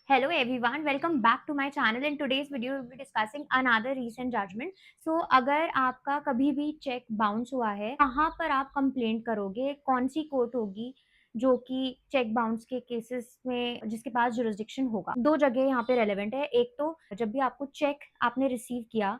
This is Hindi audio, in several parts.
Hello everyone, welcome back to my channel. In today's video, we'll be discussing another recent judgment. So, अगर आपका कभी भी चेक बाउंस हुआ है, कहाँ पर आप कंप्लेंट करोगे? कौन सी कोर्ट होगी जो कि चेक बाउंस के केसेस में जिसके पास जुरिस्डिक्शन होगा? दो जगह यहाँ पे रेलेवेंट है। एक तो जब भी आपको चेक आपने रिसीव किया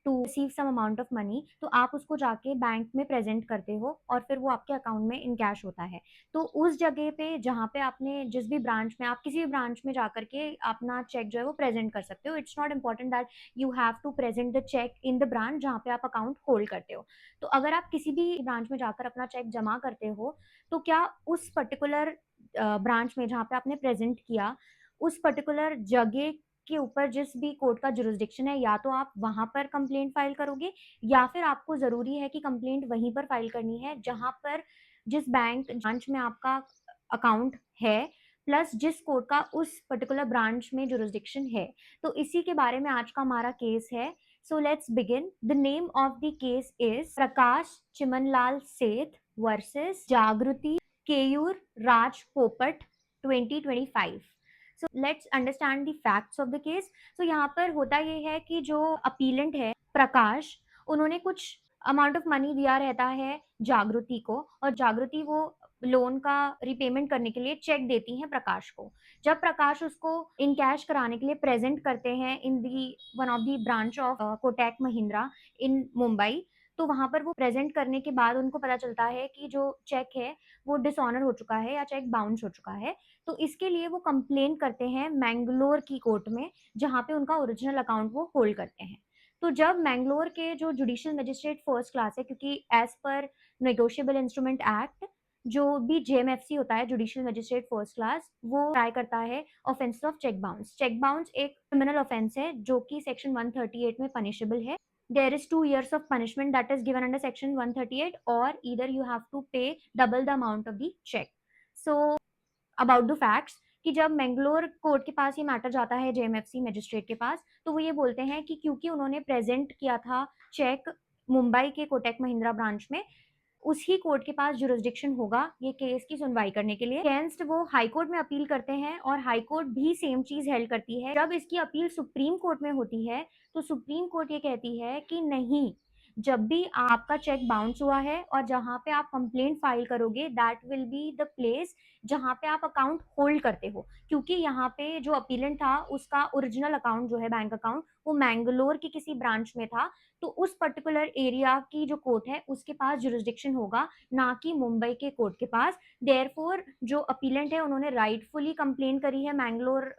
to receive some amount of money, तो आप उसको जाके बैंक में प्रेजेंट करते हो और फिर वो आपके अकाउंट में इन कैश होता है। तो उस जगह पे जहाँ पे आपने जिस भी ब्रांच में आप किसी भी ब्रांच में जा करके अपना चेक जो है वो प्रेजेंट कर सकते हो। It's not important that you have to present the cheque in the branch जहाँ पे आप अकाउंट होल्ड करते हो। तो अगर आप किसी भी ब्रांच में जाकर अपना चेक जमा करते हो, तो क्या उस पर्टिकुलर ब्रांच में जहाँ पे आपने प्रेजेंट किया, उस पर्टिकुलर जगह के ऊपर जिस भी कोर्ट का जुरिस्डिक्शन है, या तो आप वहां पर कंप्लेंट फाइल करोगे, या फिर आपको जरूरी है कि कंप्लेंट वहीं पर फाइल करनी है जहां पर जिस बैंक ब्रांच में आपका अकाउंट है, प्लस जिस कोर्ट का उस पर्टिकुलर ब्रांच में जुरिस्डिक्शन है। तो इसी के बारे में आज का हमारा केस है। So let's begin. The name of the case is Prakash Chimanlal Seth versus Jagruti Keyur Raj Popat 2025। So let's understand the facts of the case. So यहाँ पर होता ये है कि जो अपीलेंट है प्रकाश, उन्होंने कुछ अमाउंट ऑफ मनी दिया रहता है जागृति को, और जागृति वो लोन का रिपेमेंट करने के लिए चेक देती हैं प्रकाश को। जब प्रकाश उसको इन कैश कराने के लिए प्रेजेंट करते हैं in the one of the branch of Kotak Mahindra in Mumbai, तो वहां पर वो प्रेजेंट करने के बाद उनको पता चलता है कि जो चेक है वो डिसऑनर हो चुका है या चेक बाउंस हो चुका है। तो इसके लिए वो कंप्लेन करते हैं मैंगलोर की कोर्ट में, जहाँ पे उनका ओरिजिनल अकाउंट वो होल्ड करते हैं। तो जब मैंगलोर के जो जुडिशियल मजिस्ट्रेट फर्स्ट क्लास है, क्योंकि as per negotiable instrument act जो भी जेएमएफसी होता है, जुडिशियल मजिस्ट्रेट फर्स्ट क्लास, वो ट्राई करता है offence of cheque bounce. Cheque bounce एक क्रिमिनल ऑफेंस है जो कि सेक्शन 138 में पनिशेबल है। There is 2 years of punishment that is given under section 138, or either you have to pay double the amount of the check. So about the facts, कि जब मैंगलोर कोर्ट के पास ये मैटर जाता है जेएमएफसी मजिस्ट्रेट के पास, तो वो ये बोलते हैं कि क्योंकि उन्होंने प्रेजेंट किया था चेक मुंबई के कोटक महिंद्रा ब्रांच में, उसी कोर्ट के पास जुरिस्डिक्शन होगा ये केस की सुनवाई करने के लिए। अगेंस्ट वो हाई कोर्ट में अपील करते हैं, और हाई कोर्ट भी सेम चीज हेल्ड करती है। जब इसकी अपील सुप्रीम कोर्ट में होती है, तो सुप्रीम कोर्ट ये कहती है कि नहीं, जब भी आपका चेक बाउंस हुआ है और जहां पे आप कंप्लेंट फाइल करोगे, that will be the place जहां पे आप अकाउंट होल्ड करते हो। क्योंकि यहाँ पे जो अपीलेंट था उसका ओरिजिनल अकाउंट जो है बैंक अकाउंट, वो मैंगलोर की किसी ब्रांच में था, तो उस पर्टिकुलर एरिया की जो कोर्ट है उसके पास जुरिस्डिक्शन होगा, ना कि मुंबई के कोर्ट के पास। देयरफॉर जो अपीलेंट है उन्होंने राइटफुली कंप्लेन करी है मैंगलोर